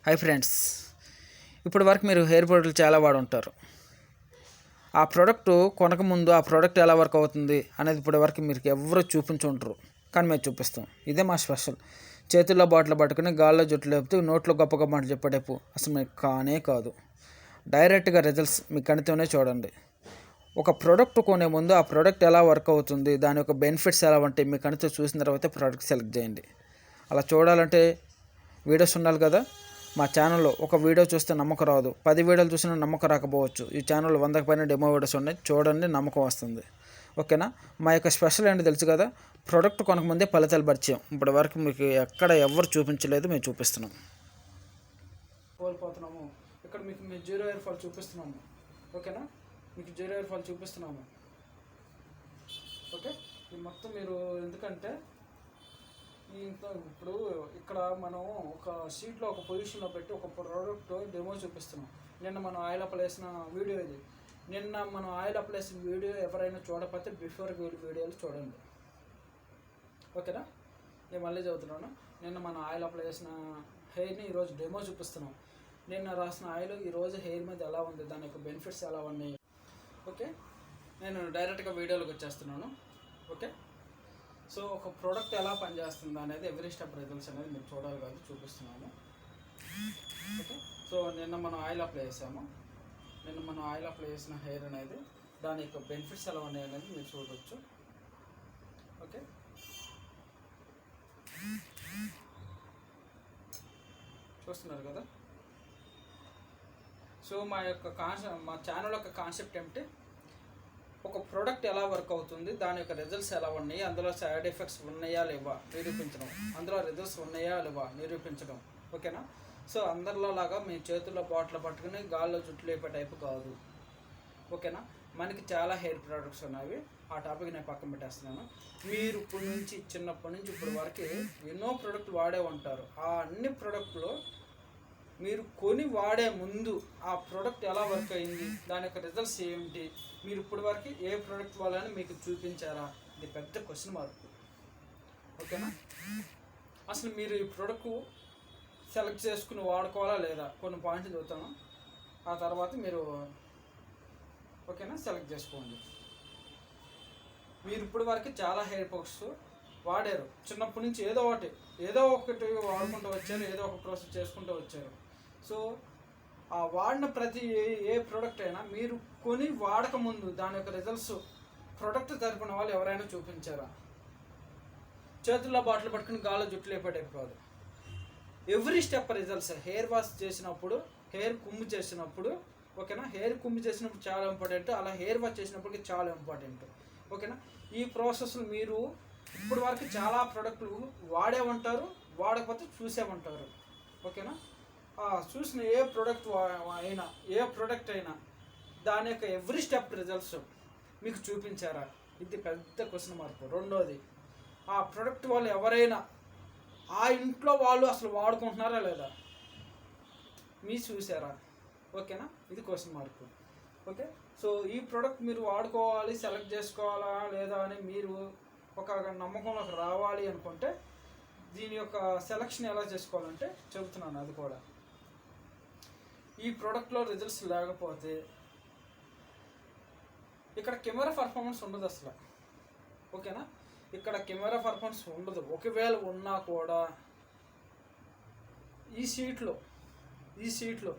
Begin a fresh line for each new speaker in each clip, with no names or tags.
Hi friends, ఇప్పటి వరకు మీరు హెయిర్ ప్రొడక్ట్లు చాలా వాడుంటారు. ఆ ప్రోడక్ట్ కొనకముందు ఆ ప్రోడక్ట్ ఎలా వర్క్ అవుతుంది అనేది ఇప్పటి వరకు మీరు ఎవరు చూపించుంటారు, కానీ మేము చూపిస్తాం. ఇదే మా స్పెషల్. చేతుల్లో బాటిల్ పట్టుకుని గాల్లో జుట్టు లేపుతూ నోట్లో గొప్ప గొప్ప మాట చెప్పేటప్పు అసలు మీకు కానే కాదు. డైరెక్ట్గా రిజల్ట్స్ మీ కణితోనే చూడండి. ఒక ప్రోడక్ట్ కొనే ముందు ఆ ప్రోడక్ట్ ఎలా వర్క్ అవుతుంది, దాని యొక్క బెనిఫిట్స్ ఎలా ఉంటాయి మీ కణితో చూసిన తర్వాత ప్రోడక్ట్ సెలెక్ట్ చేయండి. అలా చూడాలంటే వీడియోస్ ఉండాలి కదా. మా ఛానల్లో ఒక వీడియో చూస్తే నమ్మకం రాదు, 10 వీడియోలు చూసినా నమ్మకం రాకపోవచ్చు. ఈ ఛానల్లో 100కి పైన డెమో వీడియోస్ ఉన్నాయి, చూడండి, నమ్మకం వస్తుంది. ఓకేనా. మా యొక్క స్పెషల్ ఏంటి తెలుసు కదా, ప్రోడక్ట్ కొనకముందే ఫలితాలు పరిచయం. ఇప్పటి వరకు మీకు ఎక్కడ ఎవరు చూపించలేదు, మేము చూపిస్తున్నాం. కోల్పోతున్నాము. ఇక్కడ మీకు మేము 0 హెయిర్ ఫాల్ చూపిస్తున్నాము. ఓకేనా, మీకు 0 హెయిర్ ఫాల్ చూపిస్తున్నాము. ఓకే, ఇది మొత్తం మీరు ఎందుకంటే ఇప్పుడు ఇక్కడ మనం ఒక షీట్లో ఒక పొజిషన్లో పెట్టి ఒక ప్రోడక్ట్ డెమో చూపిస్తున్నాం. నిన్న మనం ఆయిల్ అప్లై వేసిన వీడియో ఇది. నిన్న మనం ఆయిల్ అప్లై వేసిన వీడియో ఎవరైనా చూడకపోతే బిఫోర్ వీడియోలు చూడండి. ఓకేనా, నేను మళ్ళీ చదువుతున్నాను. నిన్న మనం ఆయిల్ అప్లై చేసిన హెయిర్ని ఈరోజు డెమో చూపిస్తున్నాం. నిన్న రాసిన ఆయిల్ ఈరోజు హెయిర్ మీద ఎలా ఉంది, దాని యొక్క బెనిఫిట్స్ ఎలా ఉన్నాయి. ఓకే, నేను డైరెక్ట్గా వీడియోలోకి వచ్చేస్తున్నాను. ఓకే, సో ఒక ప్రోడక్ట్ ఎలా పనిచేస్తుంది అనేది ఎవ్రీ స్టెప్ రిజల్ట్స్ అనేది మీరు చూడాలి కాదు, చూపిస్తున్నాము. ఓకే, సో నిన్న మనం ఆయిల్ అప్లై చేసాము. నిన్న మనం ఆయిల్ అప్లై చేసిన హెయిర్ అనేది దాని యొక్క బెనిఫిట్స్ ఎలా ఉన్నాయి అనేది మీరు చూడవచ్చు. ఓకే, చూస్తున్నారు కదా. సో మా ఛానల్ యొక్క కాన్సెప్ట్ ఏమిటి, ఒక ప్రోడక్ట్ ఎలా వర్క్ అవుతుంది, దాని యొక్క రిజల్ట్స్ ఎలా ఉన్నాయి, అందులో సైడ్ ఎఫెక్ట్స్ ఉన్నాయా లేవా నిరూపించడం, అందులో రిజల్ట్స్ ఉన్నాయా లేవా నిరూపించడం. ఓకేనా. సో అందరిలో లాగా మీ చేతుల్లో బాటిల్ పట్టుకుని గాల్లో జుట్టు లేపే టైపు కాదు. ఓకేనా, మనకి చాలా హెయిర్ ప్రోడక్ట్స్ ఉన్నాయి. ఆ టాపిక్ నేను పక్కన పెట్టేస్తున్నాను. మీరు ఇప్పటి నుంచి చిన్నప్పటి నుంచి ఇప్పటి వరకు ఎన్నో ప్రోడక్ట్ వాడే ఉంటారు. ఆ అన్ని ప్రోడక్ట్లో మీరు కొని వాడే ముందు ఆ ప్రోడక్ట్ ఎలా వర్క్ అయింది, దాని యొక్క రిజల్ట్స్ ఏమిటి, మీరు ఇప్పటి వరకు ఏ ప్రోడక్ట్ వాళ్ళని మీకు చూపించారా, ఇది పెద్ద క్వశ్చన్ మార్క్. ఓకేనా, అసలు మీరు ఈ ప్రోడక్ట్ సెలెక్ట్ చేసుకుని వాడుకోవాలా లేదా కొన్ని పాయింట్లు చెబుతాను, ఆ తర్వాత మీరు ఓకేనా సెలెక్ట్ చేసుకోండి. మీరు ఇప్పటి వరకు చాలా హెయిర్ ప్రొడక్ట్స్ వాడారు. చిన్నప్పటి నుంచి ఏదో ఒకటి వాడుకుంటూ వచ్చారు, ఏదో ఒక ప్రాసెస్ చేసుకుంటూ వచ్చారు. సో ఆ వాడిన ప్రతి ఏ ప్రోడక్ట్ అయినా మీరు కొని వాడకముందు దాని యొక్క రిజల్ట్స్ ప్రోడక్ట్ తరపున వాళ్ళు ఎవరైనా చూపించారా? చేతుల్లో బాటిల్ పట్టుకుని గాల్లో జుట్టు లేపేటట్టు కాదు. Every step results. Hair wash చేసినప్పుడు, హెయిర్ కుమ్ము చేసినప్పుడు, ఓకేనా, హెయిర్ కుమ్ము చేసినప్పుడు చాలా ఇంపార్టెంట్, అలా హెయిర్ వాష్ చేసినప్పటికీ చాలా ఇంపార్టెంట్. ఓకేనా, ఈ ప్రాసెస్లు మీరు ఇప్పుడు వరకు చాలా ప్రోడక్ట్లు వాడే ఉంటారు, వాడకపోతే చూసే ఉంటారు. ఓకేనా, చూసిన ఏ ప్రోడక్ట్ అయినా దాని యొక్క ఎవ్రీ స్టెప్ రిజల్ట్స్ మీకు చూపించారా? ఇది పెద్ద క్వశ్చన్ మార్క్. రెండోది, ఆ ప్రోడక్ట్ వాళ్ళు ఎవరైనా ఆ ఇంట్లో వాళ్ళు అసలు వాడుకుంటున్నారా లేదా మీరు చూసారా? ఓకేనా, ఇది క్వశ్చన్ మార్క్. ఓకే, సో ఈ ప్రోడక్ట్ మీరు వాడుకోవాలి, సెలెక్ట్ చేసుకోవాలా లేదా అని మీరు ఒక నమ్మకంలోకి రావాలి అనుకుంటే దీని యొక్క సెలెక్షన్ ఎలా చేసుకోవాలంటే చెబుతున్నాను. అది కూడా ఈ ప్రోడక్ట్లో రిజల్ట్స్ లేకపోతే ఇక్కడ కెమెరా పర్ఫార్మెన్స్ ఉండదు అసలు. ఓకేనా, ఇక్కడ కెమెరా పర్ఫార్మెన్స్ ఉండదు. ఒకవేళ ఉన్నా కూడా ఈ సీట్లో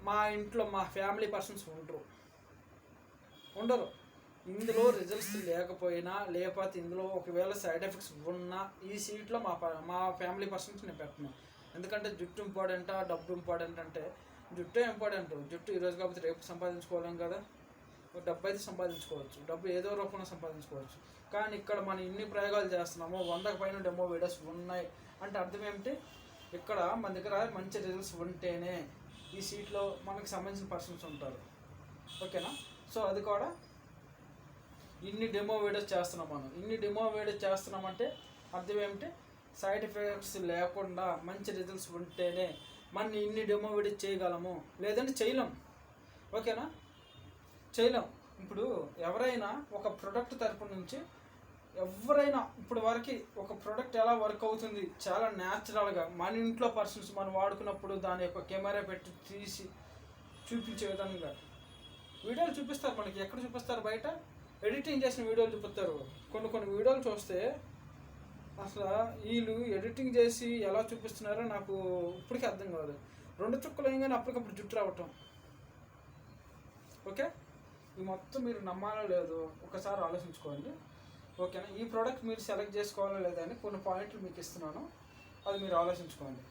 మా ఇంట్లో మా ఫ్యామిలీ పర్సన్స్ ఉండరు. ఇందులో రిజల్ట్స్ లేకపోతే ఇందులో ఒకవేళ సైడ్ ఎఫెక్ట్స్ ఉన్నా ఈ సీట్లో మా ఫ్యామిలీ పర్సన్స్ నేను పెట్టను. ఎందుకంటే జుట్టు ఇంపార్టెంటా డబ్బు ఇంపార్టెంట్ అంటే జుట్టే ఇంపార్టెంట్. జుట్టు ఈరోజు కాకపోతే రేపు సంపాదించుకోలేం కదా. డబ్బు అయితే సంపాదించుకోవచ్చు, డబ్బు ఏదో రూపంలో సంపాదించుకోవచ్చు. కానీ ఇక్కడ మనం ఇన్ని ప్రయోగాలు చేస్తున్నాము, 100కి పైన డెమో వీడియోస్ ఉన్నాయి అంటే అర్థం ఏమిటి, ఇక్కడ మన దగ్గర మంచి రిజల్ట్స్ ఉంటేనే ఈ సీట్లో మనకు సంబంధించిన పర్సన్స్ ఉంటారు. ఓకేనా, సో అది కూడా ఇన్ని డెమో వీడియోస్ చేస్తున్నామంటే అర్థం ఏమిటి, సైడ్ ఎఫెక్ట్స్ లేకుండా మంచి రిజల్ట్స్ ఉంటేనే మనం ఇన్ని డెమో వీడియోస్ చేయగలము, లేదంటే చేయలేం. ఓకేనా, చేయలేం. ఇప్పుడు ఎవరైనా ఒక ప్రోడక్ట్ తరపు నుంచి ఎవరైనా ఇప్పుడు వరకు ఒక ప్రోడక్ట్ ఎలా వర్క్ అవుతుంది చాలా న్యాచురల్గా మన ఇంట్లో పర్సన్స్ మనం వాడుకున్నప్పుడు దాని యొక్క కెమెరా పెట్టి తీసి చూపించే విధంగా వీడియోలు చూపిస్తారు. మనకి ఎక్కడ చూపిస్తారు? బయట ఎడిటింగ్ చేసిన వీడియోలు చూపిస్తారు. కొన్ని వీడియోలు చూస్తే అసలు వీళ్ళు ఎడిటింగ్ చేసి ఎలా చూపిస్తున్నారో నాకు ఇప్పటికీ అర్థం కాదు. 2 చుక్కలు ఏం కానీ అప్పటికప్పుడు జుట్టు రావటం. ఓకే, ఈ మొత్తం మీరు నమ్మాలో లేదో ఒకసారి ఆలోచించుకోండి. ఓకేనా? ఈ ప్రోడక్ట్ మీరు సెలెక్ట్ చేసుకోవాలో లేదా అని కొన్ని పాయింట్లు మీకు ఇస్తున్నాను, అది మీరు ఆలోచించుకోండి.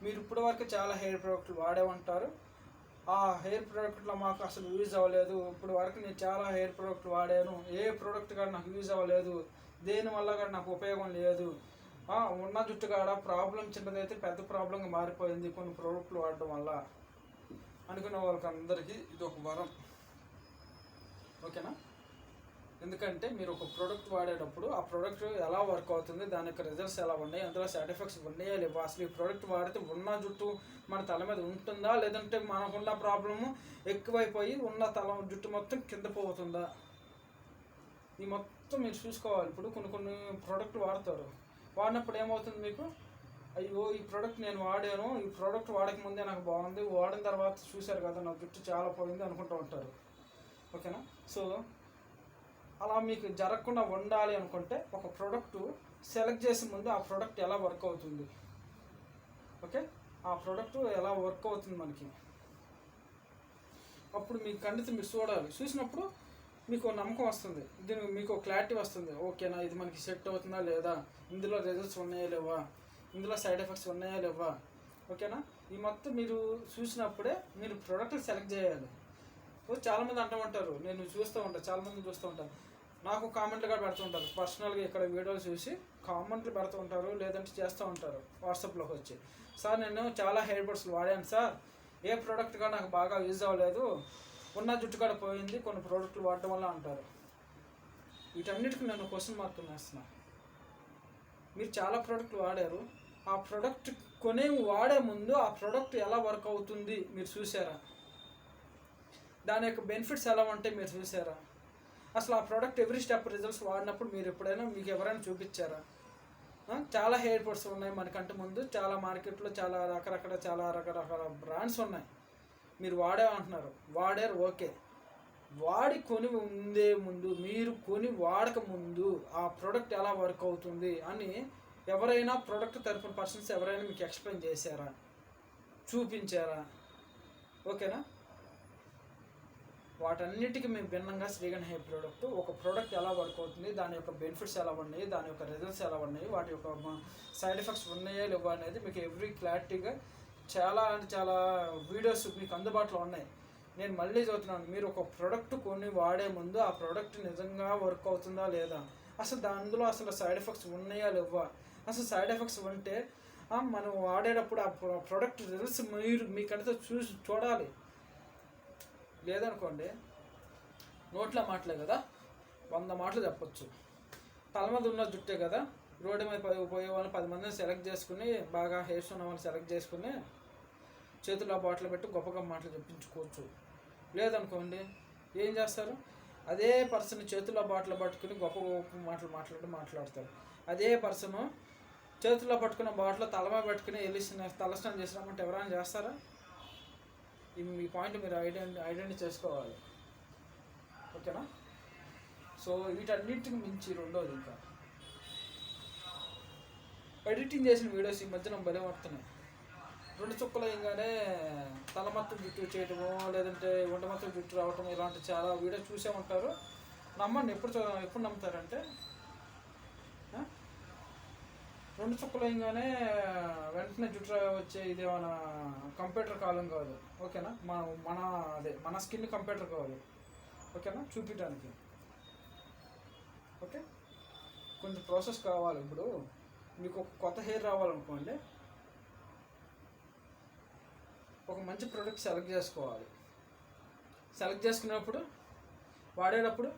మీరు ఇప్పటివరకు చాలా హెయిర్ ప్రోడక్ట్లు వాడే ఉంటారు. ఆ హెయిర్ ప్రోడక్ట్లో మాకు అసలు యూజ్ అవ్వలేదు, ఇప్పుడు వరకు నేను చాలా హెయిర్ ప్రోడక్ట్లు వాడాను, ఏ ప్రోడక్ట్ కూడా నాకు యూజ్ అవ్వలేదు, దేనివల్ల కూడా నాకు ఉపయోగం లేదు, ఉన్న జుట్టు కాడ ప్రాబ్లం చిన్నదైతే పెద్ద ప్రాబ్లంగా మారిపోయింది కొన్ని ప్రోడక్ట్లు వాడడం వల్ల అనుకునే వాళ్ళకి అందరికీ ఇది ఒక వరం. ఓకేనా? ఎందుకంటే మీరు ఒక ప్రోడక్ట్ వాడేటప్పుడు ఆ ప్రోడక్ట్ ఎలా వర్క్ అవుతుంది, దాని యొక్క రిజల్ట్స్ ఎలా ఉన్నాయి, అందులో సైడ్ ఎఫెక్ట్స్ ఉన్నాయా లేవా, అసలు ఈ ప్రోడక్ట్ వాడితే ఉన్న జుట్టు మన తల మీద ఉంటుందా, లేదంటే మనకున్న ప్రాబ్లము ఎక్కువైపోయి ఉన్న జుట్టు మొత్తం కింద పోతుందా, ఈ మొత్తం మీరు చూసుకోవాలి. ఇప్పుడు కొన్ని ప్రోడక్ట్ వాడతారు, వాడినప్పుడు ఏమవుతుంది మీకు, అయ్యో ఈ ప్రోడక్ట్ నేను వాడాను, ఈ ప్రోడక్ట్ వాడకముందే నాకు బాగుంది, వాడిన తర్వాత చూశారు కదా నా జుట్టు చాలా పోయింది అనుకుంటూ ఉంటారు. ఓకేనా? సో అలా మీకు జరగకుండా ఉండాలి అనుకుంటే ఒక ప్రోడక్ట్ సెలెక్ట్ చేసే ముందు ఆ ప్రోడక్ట్ ఎలా వర్క్ అవుతుంది, ఓకే, ఆ ప్రోడక్ట్ ఎలా వర్క్ అవుతుంది మనకి, అప్పుడు మీ కండితో మీరు చూడాలి. చూసినప్పుడు మీకు నమ్మకం వస్తుంది, దీనికి మీకు క్లారిటీ వస్తుంది. ఓకేనా, ఇది మనకి సెట్ అవుతుందా లేదా, ఇందులో రిజల్ట్స్ ఉన్నాయా లేవా, ఇందులో సైడ్ ఎఫెక్ట్స్ ఉన్నాయా లేవా. ఓకేనా? ఈ మొత్తం మీరు చూసినప్పుడే మీరు ప్రోడక్ట్ సెలెక్ట్ చేయాలి. చాలామంది అంటూ ఉంటారు, నేను చూస్తూ ఉంటాను, చాలామంది చూస్తూ ఉంటాను, నాకు కామెంట్లు కూడా పెడుతూ ఉంటారు, పర్సనల్గా ఇక్కడ వీడియోలు చూసి కామెంట్లు పెడుతూ ఉంటారు, లేదంటే చేస్తూ ఉంటారు వాట్సాప్లోకి వచ్చి, సార్ నేను చాలా హెయిర్ బడ్స్లు వాడాను సార్, ఏ ప్రోడక్ట్ కూడా నాకు బాగా యూజ్ అవ్వలేదు, ఉన్న జుట్టు కూడా పోయింది కొన్ని ప్రోడక్ట్లు వాడటం వల్ల అంటారు. వీటన్నిటికీ నేను క్వశ్చన్ మార్క్ వేస్తున్నా. మీరు చాలా ప్రోడక్ట్లు వాడారు, ఆ ప్రోడక్ట్ వాడే ముందు ఆ ప్రోడక్ట్ ఎలా వర్క్ అవుతుంది మీరు చూసారా, దాని యొక్క బెనిఫిట్స్ ఎలా ఉంటాయి మీరు చూసారా, అసలు ఆ ప్రోడక్ట్ ఎవ్రీ స్టెప్ రిజల్ట్స్ వాడినప్పుడు మీరు ఎప్పుడైనా మీకు ఎవరైనా చూపించారా? చాలా హెయిర్ ప్రొడక్ట్స్ ఉన్నాయి మనకంటే ముందు, చాలా మార్కెట్లో చాలా రకరకాల బ్రాండ్స్ ఉన్నాయి, మీరు వాడేమంటున్నారు, వాడారు ఓకే, మీరు కొని వాడక ముందు ఆ ప్రోడక్ట్ ఎలా వర్క్ అవుతుంది అని ఎవరైనా ప్రోడక్ట్ తరపున పర్సన్స్ ఎవరైనా మీకు ఎక్స్ప్లెయిన్ చేశారా, చూపించారా? ఓకేనా? వాటన్నిటికీ మేము భిన్నంగా శ్రీగణ్ హెయిర్ ప్రోడక్ట్, ఒక ప్రోడక్ట్ ఎలా వర్క్ అవుతుంది, దాని యొక్క బెనిఫిట్స్ ఎలా ఉన్నాయి, దాని యొక్క రిజల్ట్స్ ఎలా ఉన్నాయి, వాటి యొక్క సైడ్ ఎఫెక్ట్స్ ఉన్నాయా లేవా అనేది మీకు ఎవ్రీ క్లారిటీగా చాలా వీడియోస్ మీకు అందుబాటులో ఉన్నాయి. నేను మళ్ళీ చదువుతున్నాను, మీరు ఒక ప్రోడక్ట్ వాడే ముందు ఆ ప్రోడక్ట్ నిజంగా వర్క్ అవుతుందా లేదా, అసలు అందులో అసలు సైడ్ ఎఫెక్ట్స్ ఉన్నాయా లేవా, అసలు సైడ్ ఎఫెక్ట్స్ ఉంటే మనం వాడేటప్పుడు ఆ ప్రోడక్ట్ రిజల్ట్స్ మీకంటే చూడాలి. లేదనుకోండి నోట్ల మాటలే కదా, 100 మాటలు చెప్పొచ్చు, తల మీద ఉన్న జుట్టే కదా, రోడ్డు మీద పోయే వాళ్ళని 10 మందిని సెలెక్ట్ చేసుకుని, బాగా హెయిర్స్ ఉన్న వాళ్ళని సెలెక్ట్ చేసుకుని చేతుల్లో బాటిల్ పెట్టి గొప్ప మాటలు చెప్పించుకోవచ్చు. లేదనుకోండి ఏం చేస్తారు, అదే పర్సన్ చేతుల్లో బాటిల్ పట్టుకుని గొప్ప మాటలు మాట్లాడతారు. అదే పర్సన్ చేతుల్లో పట్టుకున్న బాటిల్ తలమా పెట్టుకుని వెళ్ళి తలస్నానం చేసినామంటే ఎవరైనా చేస్తారా? ఈ పాయింట్ మీరు ఐడెంటిఫై చేసుకోవాలి. ఓకేనా? సో వీటన్నిటికి మించి రెండోది, ఇంకా ఎడిటింగ్ చేసిన వీడియోస్ ఈ మధ్యన భలే వస్తున్నాయి. 2 చుక్కలు వేయగానే తల మొత్తం జుట్టు చేయటము, లేదంటే ఒంట మొత్తం జుట్టు రావటం, ఇలాంటి చాలా వీడియోస్ చూసే ఉంటారు. నమ్మండి, ఎప్పుడు నమ్ముతారంటే 2 చుక్కలు వేయగానే వెంటనే జుట్టు వచ్చే ఇది మన కంప్యూటర్ కాలం కాదు. ఓకేనా? మన స్కిన్ కంప్యూటర్ కాదు. ఓకేనా? చూపించడానికి ఓకే, కొంచెం ప్రాసెస్ కావాలి. ఇప్పుడు మీకు ఒక కొత్త హెయిర్ రావాలనుకోండి, ఒక మంచి ప్రోడక్ట్ సెలెక్ట్ చేసుకోవాలి. సెలెక్ట్ చేసుకున్నప్పుడు వాడేటప్పుడు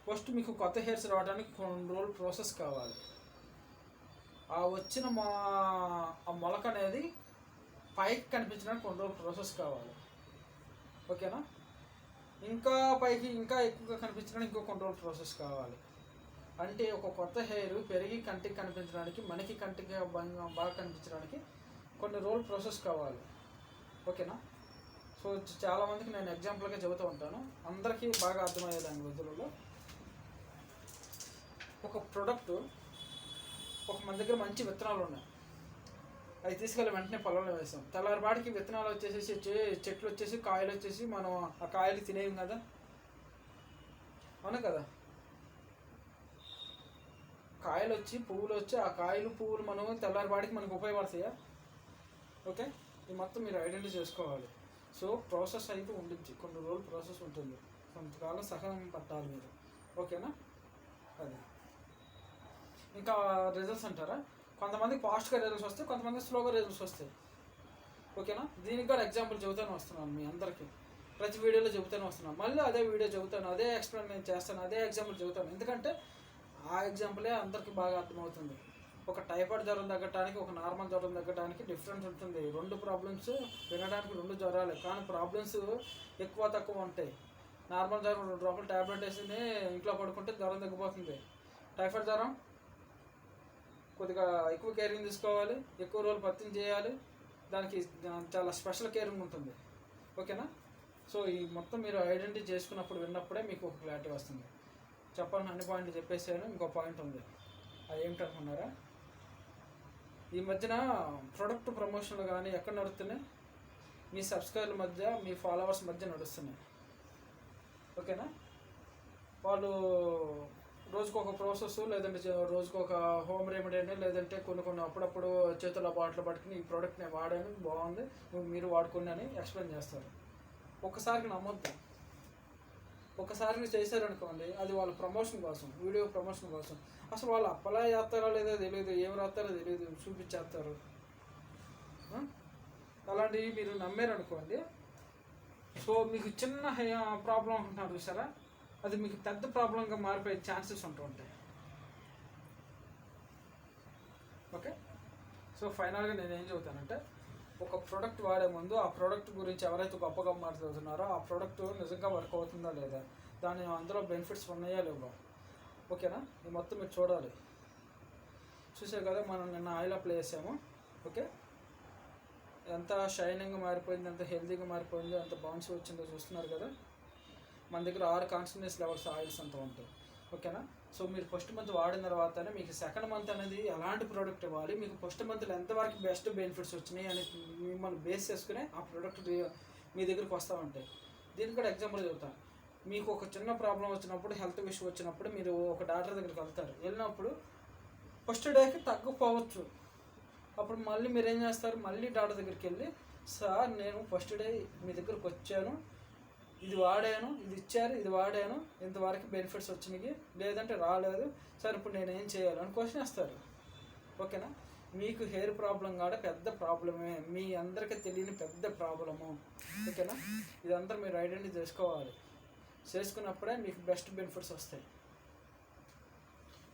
ఫస్ట్ మీకు కొత్త హెయిర్స్ రావడానికి కొన్ని రోజులు ప్రాసెస్ కావాలి. ఆ వచ్చిన ఆ మొలక అనేది పైకి కనిపించడానికి కొన్ని రోజులు ప్రాసెస్ కావాలి. ఓకేనా? ఇంకా పైకి ఇంకా ఎక్కువగా కనిపించడానికి ఇంకో కొన్ని రోజులు ప్రాసెస్ కావాలి. అంటే ఒక కొత్త హెయిర్ పెరిగి కంటికి కనిపించడానికి, మనకి కంటికి బాగా కనిపించడానికి కొన్ని రోజులు ప్రాసెస్ కావాలి. ఓకేనా? సో చాలామందికి నేను ఎగ్జాంపుల్గా చెబుతూ ఉంటాను, అందరికీ బాగా అర్థమయ్యే లాంగ్వేజ్లలో. ఒక ప్రోడక్ట్, మన దగ్గర మంచి విత్తనాలు ఉన్నాయి, అవి తీసుకెళ్ళి వెంటనే పొలంలో వేస్తాం. తెల్లారిపాటికి విత్తనాలు వచ్చేసి చెట్లు వచ్చేసి కాయలు వచ్చేసి మనం ఆ కాయలు తినేయం కదా, అవునా కదా? కాయలు వచ్చి పువ్వులు వచ్చి ఆ కాయలు పువ్వులు మనం తెల్లారిపాటికి మనకు ఉపయోగపడతాయా? ఓకే, ఇది మొత్తం మీరు ఐడెంటిఫై చేసుకోవాలి. సో ప్రాసెస్ అయితే ఉంటుంది, కొన్ని రోజులు ప్రాసెస్ ఉంటుంది, కొంతకాలం సహనం పట్టాలి మీరు. ఓకేనా? అది ఇంకా రిజల్ట్స్ అంటారా, కొంతమంది ఫాస్ట్గా రిజల్ట్స్ వస్తాయి, కొంతమంది స్లోగా రిజల్ట్స్ వస్తాయి. ఓకేనా? దీనికి కూడా ఎగ్జాంపుల్ చెబుతానే వస్తున్నాను మీ అందరికీ, ప్రతి వీడియోలో చెబుతానే వస్తున్నాను. మళ్ళీ అదే వీడియో చెబుతాను, అదే ఎక్స్ప్లెయిన్ నేను చేస్తాను, అదే ఎగ్జాంపుల్ చెబుతాను. ఎందుకంటే ఆ ఎగ్జాంపులే అందరికీ బాగా అర్థమవుతుంది. ఒక టైఫాయిడ్ జ్వరం తగ్గడానికి, ఒక నార్మల్ జ్వరం తగ్గడానికి డిఫరెన్స్ ఉంటుంది. రెండు ప్రాబ్లమ్స్ వినడానికి రెండు జ్వరాలే, కానీ ప్రాబ్లమ్స్ ఎక్కువ తక్కువ ఉంటాయి. నార్మల్ జ్వరం 2 డ్రాపులు ట్యాబ్లెట్ వేసి ఇంట్లో పడుకుంటే జ్వరం తగ్గిపోతుంది. టైఫాయిడ్ జ్వరం కొద్దిగా ఎక్కువ కేరింగ్ తీసుకోవాలి, ఎక్కువ రోజులు పత్యం చేయాలి, దానికి చాలా స్పెషల్ కేరింగ్ ఉంటుంది. ఓకేనా? సో ఈ మొత్తం మీరు ఐడెంటిఫై చేసుకున్నప్పుడు, విన్నప్పుడే మీకు ఒక క్లారిటీ వస్తుంది. చెప్పాలని అన్ని పాయింట్లు చెప్పేసాను, ఇంకో పాయింట్ ఉంది, అది ఏమిటనుకున్నారా? ఈ మధ్యన ప్రొడక్ట్ ప్రమోషన్లు కానీ ఎక్కడ నడుస్తున్నాయి? మీ సబ్స్క్రైబర్ల మధ్య, మీ ఫాలోవర్స్ మధ్య నడుస్తున్నాయి. ఓకేనా? వాళ్ళు రోజుకు ఒక ప్రాసెస్, లేదంటే రోజుకు ఒక హోమ్ రెమెడీ అని, లేదంటే కొన్ని అప్పుడప్పుడు చేతుల్లో బాటిల్ పట్టుకుని ఈ ప్రోడక్ట్ నేను వాడాను, బాగుంది, మీరు వాడుకుని అని ఎక్స్ప్లెయిన్ చేస్తారు. ఒక్కసారికి నమ్మొద్దు. ఒకసారి చేశారనుకోండి, అది వాళ్ళ ప్రమోషన్ కోసం, వీడియో ప్రమోషన్ కోసం. అసలు వాళ్ళు అప్లై చేస్తారో లేదో తెలియదు, ఏం రాస్తారో తెలియదు, చూపించేస్తారు. అలాంటివి మీరు నమ్మారనుకోండి, సో మీకు చిన్న ప్రాబ్లం అంటున్నారు చూసారా, అది మీకు పెద్ద ప్రాబ్లంగా మారిపోయే ఛాన్సెస్ ఉంటూ ఉంటాయి. ఓకే, సో ఫైనల్గా నేను ఏం చెబుతానంటే, ఒక ప్రోడక్ట్ వాడే ముందు ఆ ప్రోడక్ట్ గురించి ఎవరైతే గొప్పగా మాట్లాడుతున్నారో ఆ ప్రోడక్ట్ నిజంగా వర్క్ అవుతుందా లేదా, అందులో బెనిఫిట్స్ ఉన్నాయా లేవా. ఓకేనా? ఇది మొత్తం మీరు చూడాలి. చూసారు కదా, మనం నిన్న ఆయిల్ అప్లై చేసాము. ఓకే, ఎంత షైనింగ్గా మారిపోయింది, ఎంత హెల్తీగా మారిపోయిందో, ఎంత బౌన్స్ వచ్చిందో చూస్తున్నారు కదా. మన దగ్గర 6 కాన్సన్ట్రేట్స్ లెవెల్స్ ఆయిల్స్ అంతా ఉంటాయి. ఓకేనా? సో మీరు ఫస్ట్ మంత్ వాడిన తర్వాతనే మీకు సెకండ్ మంత్ అనేది ఎలాంటి ప్రోడక్ట్ ఇవ్వాలి, మీకు ఫస్ట్ మంత్లో ఎంతవరకు బెస్ట్ బెనిఫిట్స్ వచ్చినాయి అని మిమ్మల్ని బేస్ చేసుకుని ఆ ప్రోడక్ట్ మీ దగ్గరికి వస్తూ ఉంటాయి. దీనికి కూడా ఎగ్జాంపుల్ చెబుతాను. మీకు ఒక చిన్న ప్రాబ్లం వచ్చినప్పుడు, హెల్త్ ఇష్యూ వచ్చినప్పుడు మీరు ఒక డాక్టర్ దగ్గరికి వెళ్తారు. వెళ్ళినప్పుడు ఫస్ట్ డేకి తగ్గకపోవచ్చు, అప్పుడు మళ్ళీ మీరు ఏం చేస్తారు, మళ్ళీ డాక్టర్ దగ్గరికి వెళ్ళి, సార్ నేను ఫస్ట్ డే మీ దగ్గరికి వచ్చాను, ఇది వాడాను, ఇది ఇచ్చారు, ఇది వాడాను, ఇంతవరకు బెనిఫిట్స్ వచ్చినాయి, లేదంటే రాలేదు సార్, ఇప్పుడు నేను ఏం చేయాలి అని క్వశ్చన్ వేస్తారు. ఓకేనా? మీకు హెయిర్ ప్రాబ్లం కూడా పెద్ద ప్రాబ్లమే, మీ అందరికీ తెలియని పెద్ద ప్రాబ్లము. ఓకేనా? ఇదంతా మీరు ఐడెంటిఫై చేసుకోవాలి. చేసుకున్నప్పుడే మీకు బెస్ట్ బెనిఫిట్స్ వస్తాయి.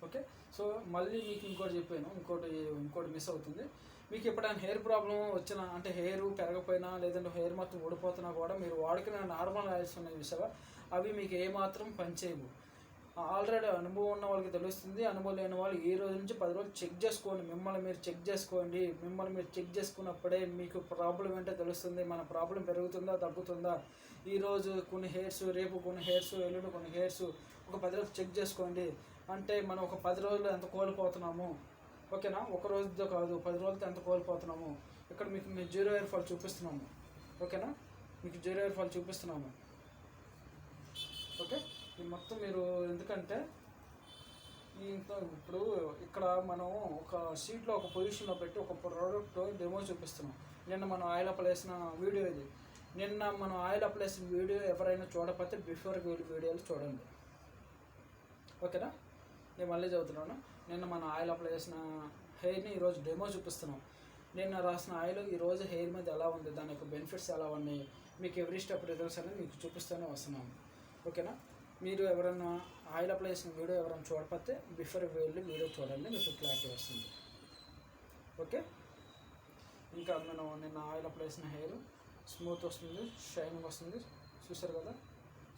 ఓకే, సో మళ్ళీ మీకు ఇంకోటి చెప్పాను, ఇంకోటి మిస్ అవుతుంది. మీకు ఎప్పుడైనా హెయిర్ ప్రాబ్లం వచ్చినా, అంటే హెయిర్ పెరగపోయినా, లేదంటే హెయిర్ మొత్తం ఊడిపోతున్నా కూడా మీరు వాడుకునే నార్మల్ ఆయిల్స్ ఉన్నాయి చూసావా, అవి మీకు ఏమాత్రం పనిచేయవు. ఆల్రెడీ అనుభవం ఉన్న వాళ్ళకి తెలుస్తుంది, అనుభవం లేని వాళ్ళు ఈ రోజు నుంచి 10 రోజులు చెక్ చేసుకోండి, మిమ్మల్ని మీరు చెక్ చేసుకోండి. మిమ్మల్ని మీరు చెక్ చేసుకున్నప్పుడే మీకు ప్రాబ్లం ఏంటో తెలుస్తుంది, మన ప్రాబ్లం పెరుగుతుందా తగ్గుతుందా. ఈరోజు కొన్ని హెయిర్స్, రేపు కొన్ని హెయిర్స్, ఎల్లుండి కొన్ని హెయిర్స్, ఒక 10 రోజులు చెక్ చేసుకోండి. అంటే మనం ఒక 10 రోజులు ఎంత కోల్పోతున్నాము. ఓకేనా? ఒక రోజుతో కాదు, 10 రోజులతో ఎంత కోల్పోతున్నాము. ఇక్కడ మీకు మేము 0 హెయిర్ ఫాల్ చూపిస్తున్నాము. ఓకేనా? మీకు 0 హెయిర్ ఫాల్ చూపిస్తున్నాము. ఓకే, ఇది మొత్తం మీరు ఎందుకంటే ఇప్పుడు ఇక్కడ మనం ఒక షీట్లో ఒక పొజిషన్లో పెట్టి ఒక ప్రోడక్ట్ డెమో చూపిస్తున్నాం. నిన్న మనం ఆయిల్ అప్లై చేసిన వీడియో ఇది. నిన్న మనం ఆయిల్ అప్లై చేసిన వీడియో ఎవరైనా చూడకపోతే బిఫోర్ వీడియోలు చూడండి. ఓకేనా? నేను మళ్ళీ చదువుతున్నాను. నిన్న మనం ఆయిల్ అప్లై చేసిన హెయిర్ని ఈరోజు డెమో చూపిస్తున్నాం. నిన్న రాసిన ఆయిల్ ఈరోజు హెయిర్ మీద ఎలా ఉంది, దాని యొక్క బెనిఫిట్స్ ఎలా ఉన్నాయి, మీకు ఎవ్రీ స్టెప్ రిజల్ట్స్ అనేది మీకు చూపిస్తూనే వస్తున్నాము. ఓకేనా? మీరు ఎవరైనా ఆయిల్ అప్లై చేసిన వీడియో ఎవరైనా చూడకపోతే బిఫోర్ వీడియో చూడండి, మీకు క్లారిటీ వస్తుంది. ఓకే, ఇంకా మనం నిన్న ఆయిల్ అప్లై చేసిన హెయిర్ స్మూత్ వస్తుంది, షైనింగ్ వస్తుంది, చూసారు కదా.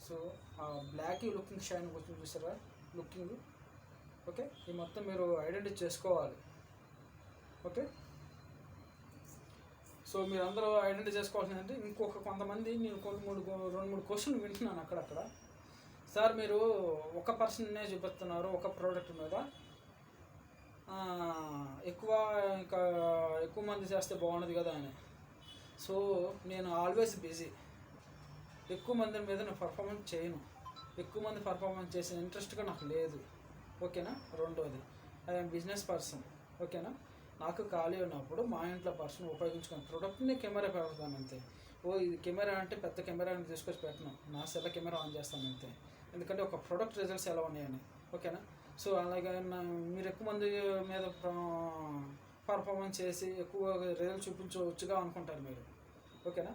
సో ఆ బ్లాక్ లుకింగ్ షైనింగ్ వచ్చింది చూసారా, లుకింగ్ ఓకే, ఈ మొత్తం మీరు ఐడెంటిఫై చేసుకోవాలి. ఓకే, సో మీరు అందరూ ఐడెంటిఫై చేసుకోవాల్సిందంటే ఇంకొక కొంతమంది నేను 2-3 క్వశ్చన్లు వింటున్నాను అక్కడక్కడ. సార్ మీరు ఒక పర్సన్నే చూపిస్తున్నారు ఒక ప్రోడక్ట్ మీద, ఇంకా ఎక్కువ మంది చేస్తే బాగుండదు కదా అని. సో నేను ఆల్వేస్ బిజీ, ఎక్కువ మంది మీద నేను పర్ఫార్మెన్స్ చేయను, ఎక్కువ మంది పర్ఫార్మెన్స్ చేసే ఇంట్రెస్ట్గా నాకు లేదు. ఓకేనా. రెండోది, ఐఎమ్ బిజినెస్ పర్సన్. ఓకేనా. నాకు ఖాళీ ఉన్నప్పుడు మా ఇంట్లో పర్సన్ ఉపయోగించుకున్న ప్రోడక్ట్ని కెమెరా పెడతాను అంతే. ఇది కెమెరా అంటే పెద్ద కెమెరాని తీసుకొచ్చి పెట్టను, నా సెల్ కెమెరా ఆన్ చేస్తాను అంతే. ఎందుకంటే ఒక ప్రోడక్ట్ రిజల్ట్స్ ఎలా ఉన్నాయని. ఓకేనా. సో అలాగే మీరు ఎక్కువ మంది మీద పర్ఫార్మెన్స్ చేసి ఎక్కువ రిజల్ట్ చూపించవచ్చుగా అనుకుంటారు మీరు. ఓకేనా.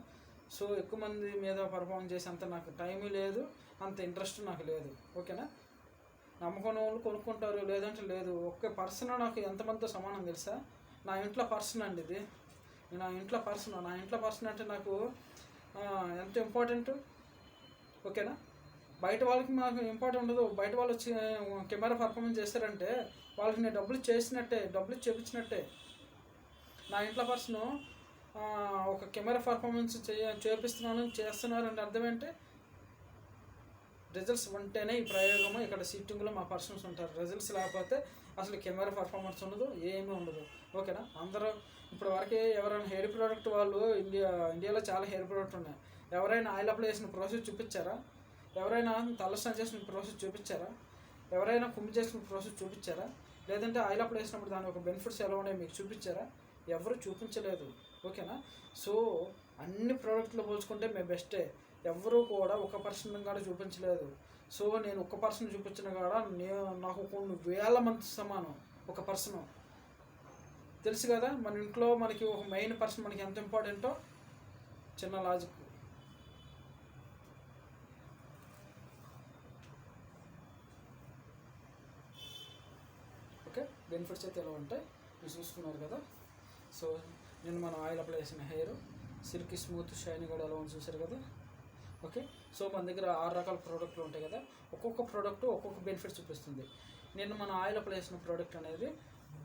సో ఎక్కువ మంది మీద పర్ఫార్మెన్స్ చేసి అంత నాకు టైం లేదు, అంత ఇంట్రెస్ట్ నాకు లేదు. ఓకేనా. నమ్మకం వాళ్ళు కొనుక్కుంటారు, లేదంటే లేదు. ఒక్క పర్సన్ నాకు ఎంతమందితో సమానం తెలుసా? నా ఇంట్లో పర్సన్ అండి ఇది. నా ఇంట్లో పర్సన్ అంటే నాకు ఎంత ఇంపార్టెంట్. ఓకేనా. బయట వాళ్ళకి నాకు ఇంపార్టెంట్ ఉండదు. బయట వాళ్ళు వచ్చి కెమెరా పర్ఫార్మెన్స్ చేస్తారంటే వాళ్ళకి నేను డబ్బులు చేపించినట్టే. నా ఇంట్లో పర్సన్ ఒక కెమెరా పర్ఫార్మెన్స్ చేస్తున్నారు అంటే అర్థం ఏంటి? రిజల్ట్స్ ఉంటేనే ఈ ప్రయోగము, ఇక్కడ సిట్టింగ్లో మా పర్సన్స్ ఉంటారు. రిజల్ట్స్ లేకపోతే అసలు కెమెరా పర్ఫార్మెన్స్ ఉండదు, ఏమీ ఉండదు. ఓకేనా. అందరూ ఇప్పుడు వరకే ఎవరైనా హెయిర్ ప్రోడక్ట్ వాళ్ళు ఇండియాలో చాలా హెయిర్ ప్రోడక్ట్ ఉన్నాయి. ఎవరైనా ఆయిల్ అప్లై చేసిన ప్రాసెస్ చూపించారా? ఎవరైనా తలస్నానం చేసిన ప్రాసెస్ చూపించారా? ఎవరైనా కుమ్మి చేసిన ప్రాసెస్ చూపించారా? లేదంటే ఆయిల్ అప్లై చేసినప్పుడు దాని ఒక బెనిఫిట్స్ ఎలా ఉన్నాయో మీకు చూపించారా? ఎవరు చూపించలేదు. ఓకేనా. సో అన్ని ప్రోడక్ట్లు పోల్చుకుంటే మేము బెస్టే. ఎవరు కూడా ఒక పర్సన్ కూడా చూపించలేదు. సో నేను ఒక పర్సన్ చూపించిన కాడ నాకు కొన్ని వేల మంది సమానం ఒక పర్సన్. తెలుసు కదా మన ఇంట్లో మనకి ఒక మెయిన్ పర్సన్ మనకి ఎంత ఇంపార్టెంటో. చిన్న లాజిక్. ఓకే, బెనిఫిట్స్ అయితే ఎలా ఉంటాయి మీరు చూసుకున్నారు కదా. సో నేను మన ఆయిల్ అప్లై చేసిన హెయిర్ సిల్కీ స్మూత్ షైనీ కూడా ఎలా ఉంది చూసారు కదా. ఓకే, సో మన దగ్గర 6 రకాల ప్రోడక్ట్లు ఉంటాయి కదా. ఒక్కొక్క ప్రోడక్ట్ ఒక్కొక్క బెనిఫిట్ చూపిస్తుంది. నేను మన ఆయిల్ అప్లై చేసిన ప్రోడక్ట్ అనేది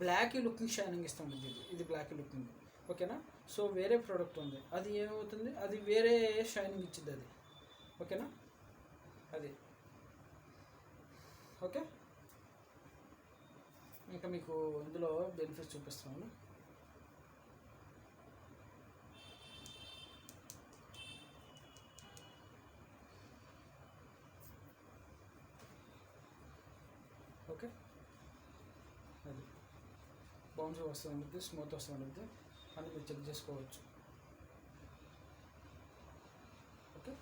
బ్లాక్ లుకింగ్ షైనింగ్ ఇస్తుంది. ఇది బ్లాక్ లుకింగ్. ఓకేనా. సో వేరే ప్రోడక్ట్ ఉంది, అది ఏమవుతుంది, అది వేరే షైనింగ్ ఇచ్చింది అది. ఓకేనా. అది ఓకే. ఇంకా మీకు ఇందులో బెనిఫిట్స్ చూపిస్తున్నాను. ఓకే, అది బౌన్స్ వస్తూ ఉంటుంది, స్మూత్ వస్తూ ఉంటుంది అని మీరు చెక్ చేసుకోవచ్చు. ఓకే,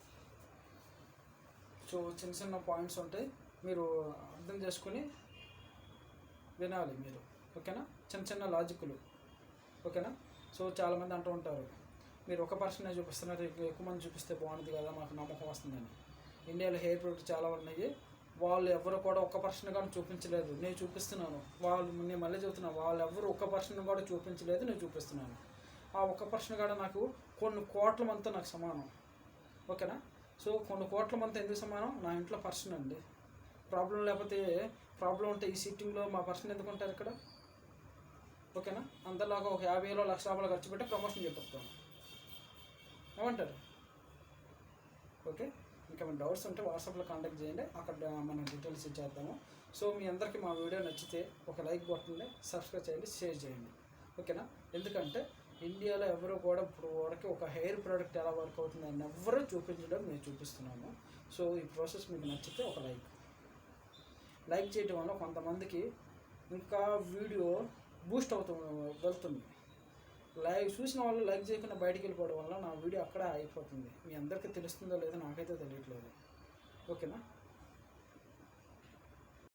సో చిన్న చిన్న పాయింట్స్ ఉంటాయి, మీరు అర్థం చేసుకొని వినాలి మీరు. ఓకేనా. చిన్న చిన్న లాజిక్లు. ఓకేనా. సో చాలామంది అంటూ ఉంటారు మీరు ఒక పర్సనే చూపిస్తున్నారు, ఎక్కువ మంది చూపిస్తే బాగుంటుంది కదా, మాకు నమ్మకం వస్తుందని. ఇండియాలో హెయిర్ ప్రొడక్ట్ చాలా ఉన్నాయి, వాళ్ళు ఎవరు కూడా ఒక్క పర్సన్ కానీ చూపించలేదు, నేను చూపిస్తున్నాను. నేను మళ్ళీ చెబుతున్నాను, వాళ్ళు ఎవరు ఒక్క పర్సన్ కూడా చూపించలేదు, నేను చూపిస్తున్నాను. ఆ ఒక్క పర్సన్ కూడా నాకు కొన్ని కోట్ల మందితో నాకు సమానం. ఓకేనా. సో కొన్ని కోట్ల మంది ఎందుకు సమానం? నా ఇంట్లో పర్సన్ అండి. ప్రాబ్లం ఉంటే ఈ సిట్టింగ్లో మా పర్సన్ ఎందుకు ఉంటారు ఇక్కడ? ఓకేనా. అందరిలాగా ఒక 50,000 లక్ష రూపాయలు ఖర్చు పెట్టి ప్రమోషన్ చేపిస్తాను. ఏమంటారు? ఓకే, ఇంకా మన డౌట్స్ ఉంటే వాట్సాప్లో కాంటాక్ట్ చేయండి, అక్కడ మనం డీటెయిల్స్ ఇచ్చేద్దాము. సో మీ అందరికీ మా వీడియో నచ్చితే ఒక లైక్ కొట్టండి, సబ్స్క్రైబ్ చేయండి, షేర్ చేయండి. ఓకేనా. ఎందుకంటే ఇండియాలో ఎవరు కూడా ఇప్పుడు వరకు ఒక హెయిర్ ప్రోడక్ట్ ఎలా వర్క్ అవుతుందని ఎవరు చూపించడం నేను చూపిస్తున్నాను. సో ఈ ప్రాసెస్ మీకు నచ్చితే ఒక లైక్ చేయడం వల్ల కొంతమందికి ఇంకా వీడియో బూస్ట్ వెళ్తుంది. చూసిన వాళ్ళు లైక్ చేయకుండా బయటికి వెళ్ళిపోవడం వల్ల నా వీడియో అక్కడ అయిపోతుంది. మీ అందరికీ తెలుస్తుందో లేదో నాకైతే తెలియట్లేదు. ఓకేనా.